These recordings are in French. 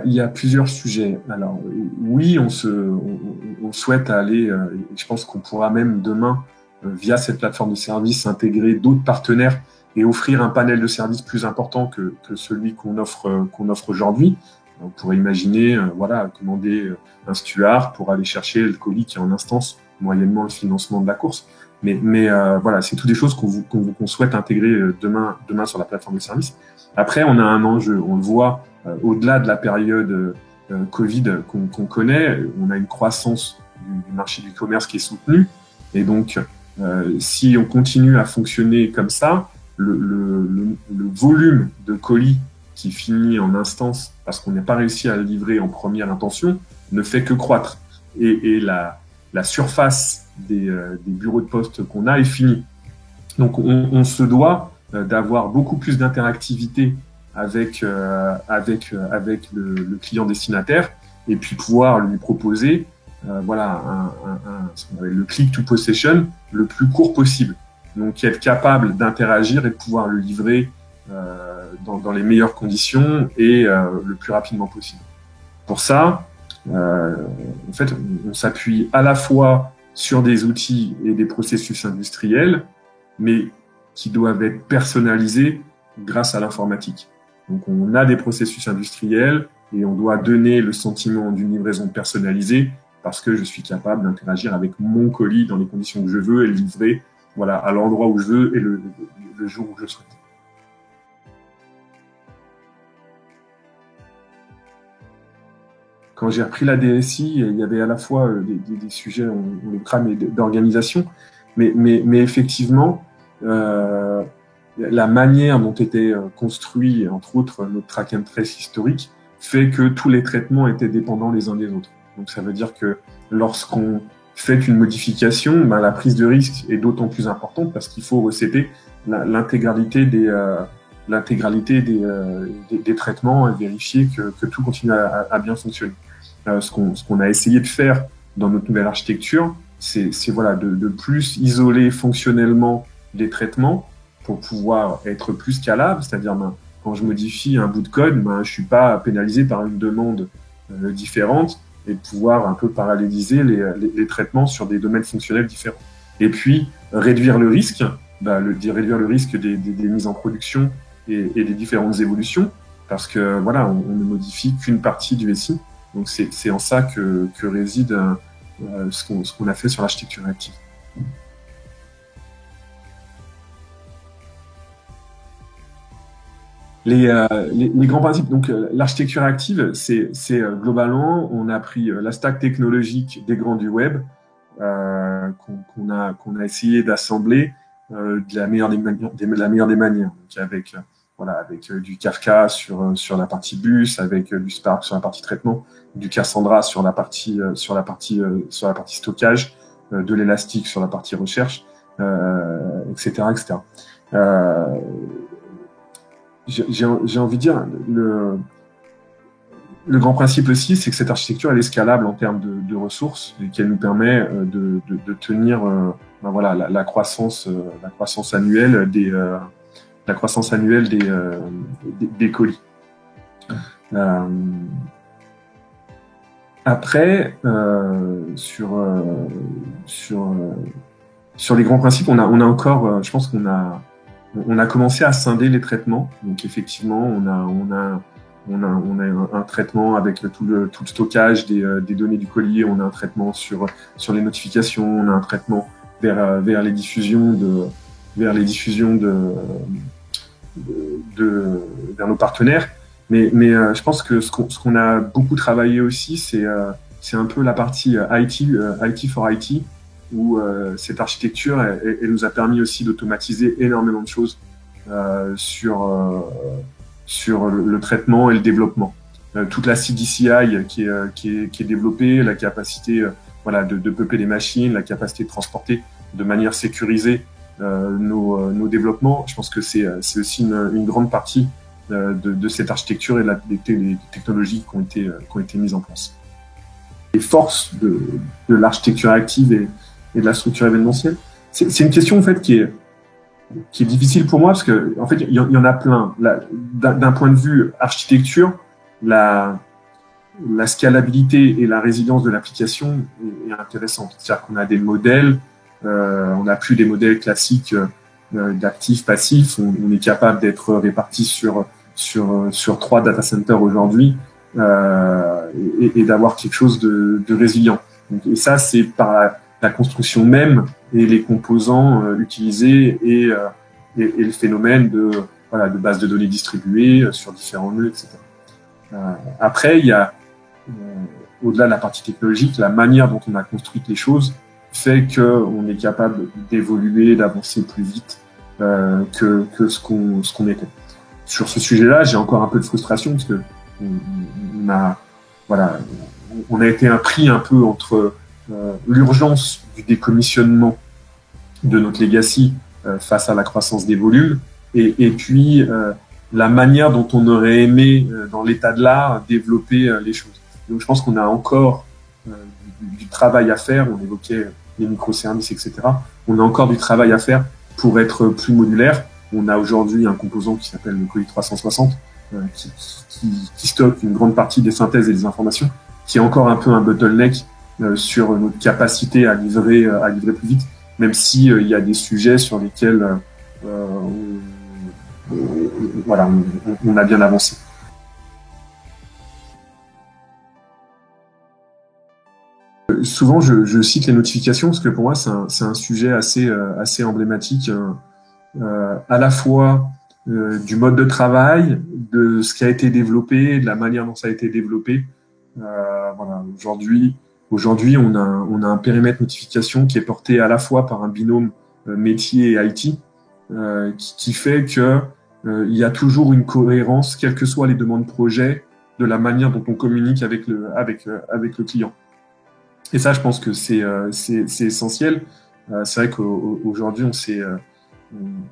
il y a plusieurs sujets. Alors, oui, on souhaite aller, et je pense qu'on pourra même demain, via cette plateforme de services, intégrer d'autres partenaires et offrir un panel de services plus important que celui qu'on offre aujourd'hui. On pourrait imaginer, voilà, commander un Stuart pour aller chercher le colis qui est en instance, moyennement le financement de la course. Mais voilà, c'est toutes des choses qu'on souhaite intégrer demain sur la plateforme de services. Après, on a un enjeu, on le voit au-delà de la période Covid qu'on connaît, on a une croissance du marché du commerce qui est soutenue. Et donc, si on continue à fonctionner comme ça, le volume de colis qui finit en instance parce qu'on n'a pas réussi à le livrer en première intention ne fait que croître. Et la surface des bureaux de poste qu'on a est finie. Donc, on se doit d'avoir beaucoup plus d'interactivité avec le client destinataire et puis pouvoir lui proposer voilà ce qu'on appelle le click to possession le plus court possible. Donc être capable d'interagir et de pouvoir le livrer dans les meilleures conditions et le plus rapidement possible. Pour ça, en fait, on s'appuie à la fois sur des outils et des processus industriels, mais qui doivent être personnalisés grâce à l'informatique. Donc, on a des processus industriels et on doit donner le sentiment d'une livraison personnalisée parce que je suis capable d'interagir avec mon colis dans les conditions que je veux et le livrer, voilà, à l'endroit où je veux et le jour où je souhaite. Quand j'ai repris la DSI, il y avait à la fois des sujets, on le crame, d'organisation, mais effectivement, la manière dont était construit, entre autres, notre track and trace historique, fait que tous les traitements étaient dépendants les uns des autres. Donc ça veut dire que lorsqu'on fait une modification, la prise de risque est d'autant plus importante parce qu'il faut recéter l'intégralité des traitements et vérifier que tout continue à bien fonctionner. Ce qu'on a essayé de faire dans notre nouvelle architecture, c'est voilà de plus isoler fonctionnellement les traitements pour pouvoir être plus scalable, c'est-à-dire quand je modifie un bout de code, je suis pas pénalisé par une demande différente et de pouvoir un peu paralléliser les traitements sur des domaines fonctionnels différents. Et puis réduire le risque, réduire le risque des mises en production et des différentes évolutions, parce que voilà, on ne modifie qu'une partie du SI. Donc c'est en ça que réside ce qu'on a fait sur l'architecture active. Les grands principes. Donc l'architecture active, c'est globalement, on a pris la stack technologique des grands du web qu'on a essayé d'assembler de la meilleure des manières. Donc avec du Kafka sur la partie bus, avec du Spark sur la partie traitement, du Cassandra sur la partie stockage, de l'Elastic sur la partie recherche, etc. J'ai envie de dire le grand principe aussi, c'est que cette architecture elle est scalable en termes de ressources et qu'elle nous permet de tenir la croissance annuelle des colis. Après, sur les grands principes, on a encore, je pense qu'on a commencé à scinder les traitements. Donc effectivement, on a un traitement avec tout le stockage des données du colis. On a un traitement sur les notifications. On a un traitement vers les diffusions vers nos partenaires. Mais je pense que ce qu'on a beaucoup travaillé aussi, c'est un peu la partie IT for IT, où cette architecture, elle nous a permis aussi d'automatiser énormément de choses sur le traitement et le développement. Toute la CDCI qui est développée, la capacité de peupler les machines, la capacité de transporter de manière sécurisée nos développements. Je pense que c'est aussi une grande partie de cette architecture et des technologies qui ont été mises en place. Les forces de l'architecture active et de la structure événementielle, c'est une question en fait qui est difficile pour moi parce que en fait il y en a plein. D'un point de vue architecture, la la scalabilité et la résilience de l'application est intéressante. C'est-à-dire qu'on a des modèles, on n'a plus des modèles classiques d'actifs, passifs. On est capable d'être répartis sur 3 data centers aujourd'hui et d'avoir quelque chose de résilient. Et ça, c'est par la construction même et les composants utilisés et le phénomène de base de données distribuées sur différents nœuds, etc. Après, il y a au-delà de la partie technologique, la manière dont on a construit les choses fait qu'on est capable d'évoluer, d'avancer plus vite que ce qu'on était. Sur ce sujet-là, j'ai encore un peu de frustration parce que on a été pris un peu entre l'urgence du décommissionnement de notre legacy face à la croissance des volumes et puis la manière dont on aurait aimé, dans l'état de l'art, développer les choses. Donc je pense qu'on a encore du travail à faire. On évoquait les microservices, etc. On a encore du travail à faire pour être plus modulaire. On a aujourd'hui un composant qui s'appelle le colis 360 qui stocke une grande partie des synthèses et des informations, qui est encore un peu un bottleneck sur notre capacité à livrer plus vite, même si il y a des sujets sur lesquels on a bien avancé. Souvent, je cite les notifications parce que pour moi, c'est un sujet assez emblématique, à la fois du mode de travail, de ce qui a été développé, de la manière dont ça a été développé. Aujourd'hui, on a un périmètre notification qui est porté à la fois par un binôme métier et IT, qui fait que il y a toujours une cohérence, quelles que soient les demandes projet, de la manière dont on communique avec le client. Et ça, je pense que c'est essentiel. C'est vrai qu'aujourd'hui, on s'est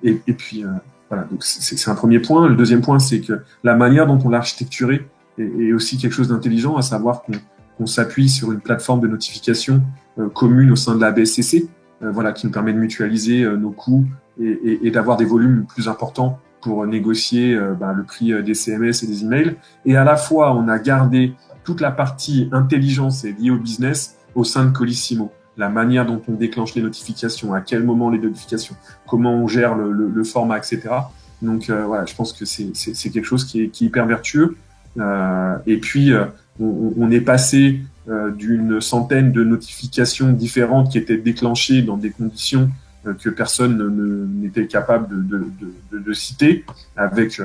et puis voilà. Donc c'est un premier point. Le deuxième point, c'est que la manière dont on l'a architecturé est aussi quelque chose d'intelligent, à savoir qu'on s'appuie sur une plateforme de notification commune au sein de la BSCC, qui nous permet de mutualiser nos coûts et d'avoir des volumes plus importants pour négocier le prix des CMS et des emails. Et à la fois, on a gardé toute la partie intelligence et liée au business au sein de Colissimo. La manière dont on déclenche les notifications, à quel moment les notifications, comment on gère le format, etc. Donc je pense que c'est quelque chose qui est hyper vertueux. Et puis, on est passé d'une centaine de notifications différentes qui étaient déclenchées dans des conditions que personne n'était capable de citer, avec,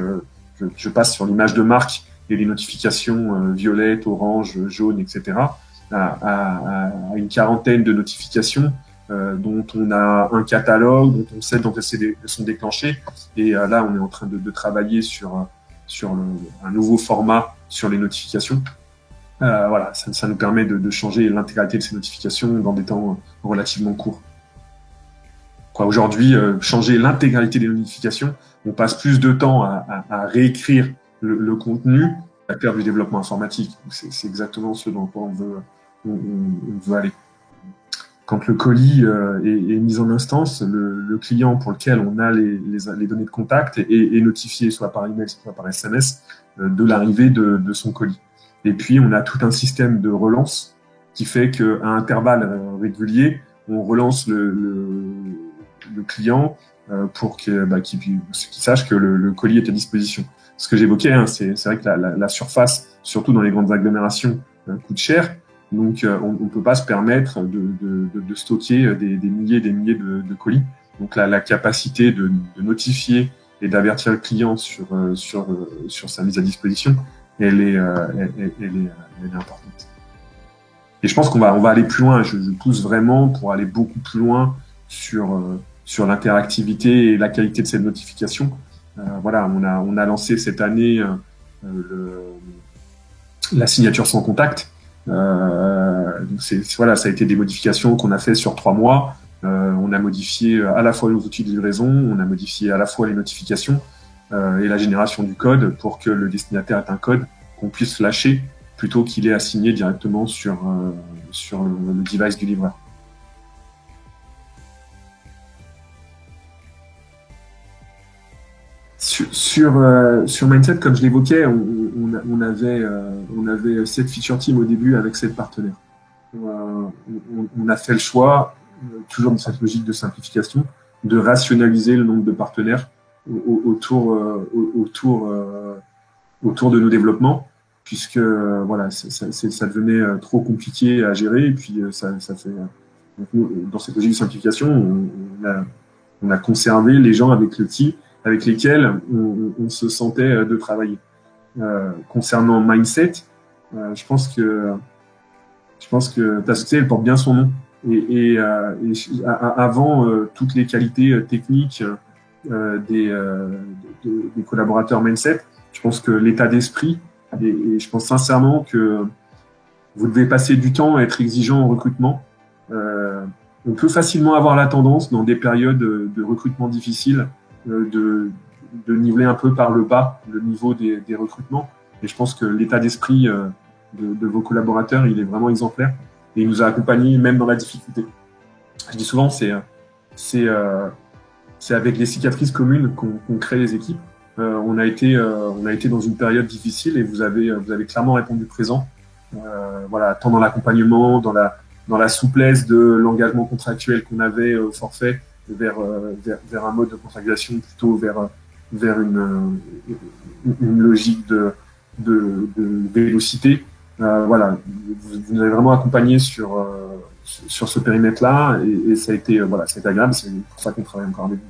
je passe sur l'image de marque et les notifications violettes, orange, jaune, etc., à une quarantaine de notifications dont on a un catalogue, dont on sait dont elles sont déclenchées. Et là, on est en train de travailler sur un nouveau format sur les notifications. Ça nous permet de changer l'intégralité de ces notifications dans des temps relativement courts. Aujourd'hui, changer l'intégralité des notifications, on passe plus de temps à réécrire le contenu à faire du développement informatique. C'est exactement ce dans quoi on veut aller. Quand le colis est mis en instance, le client pour lequel on a les données de contact est notifié soit par email, soit par SMS de l'arrivée de son colis. Et puis, on a tout un système de relance qui fait qu'à intervalles réguliers, on relance le client pour qu'il sache que le colis est à disposition. Ce que j'évoquais, c'est vrai que la surface, surtout dans les grandes agglomérations, coûte cher. Donc, on ne peut pas se permettre de stocker des milliers et des milliers de colis. Donc, la capacité de notifier et d'avertir le client sur sa mise à disposition, elle est importante. Et je pense qu'on va aller plus loin. Je pousse vraiment pour aller beaucoup plus loin sur l'interactivité et la qualité de cette notification. On a lancé cette année la signature sans contact. Ça a été des modifications qu'on a fait sur 3 mois. On a modifié à la fois nos outils de livraison, on a modifié à la fois les notifications et la génération du code pour que le destinataire ait un code qu'on puisse flasher plutôt qu'il ait assigné directement sur le device du livreur. sur Mindset, comme je l'évoquais, on avait 7 feature teams au début avec 7 partenaires. On a fait le choix, toujours dans cette logique de simplification, de rationaliser le nombre de partenaires autour de nos développements, puisque voilà, ça devenait trop compliqué à gérer. Et puis ça fait dans cette logique de simplification, on a conservé les gens avec lesquels on se sentait de travailler. Concernant Mindset, je pense que ta société elle porte bien son nom. Avant toutes les qualités techniques des collaborateurs Mindset, je pense que l'état d'esprit, et je pense sincèrement que vous devez passer du temps à être exigeant en recrutement. On peut facilement avoir la tendance, dans des périodes de recrutement difficiles, de niveler un peu par le bas le niveau des recrutements. Et je pense que l'état d'esprit de vos collaborateurs, il est vraiment exemplaire. Et il nous a accompagnés même dans la difficulté. Je dis souvent, c'est avec les cicatrices communes qu'on crée les équipes. On a été dans une période difficile et vous avez clairement répondu présent. Voilà, tant dans l'accompagnement, dans la souplesse de l'engagement contractuel qu'on avait au forfait, vers un mode de contractualisation plutôt vers une logique de vélocité. Voilà, vous nous avez vraiment accompagné sur ce périmètre-là et ça a été agréable. C'est pour ça qu'on travaille encore avec vous.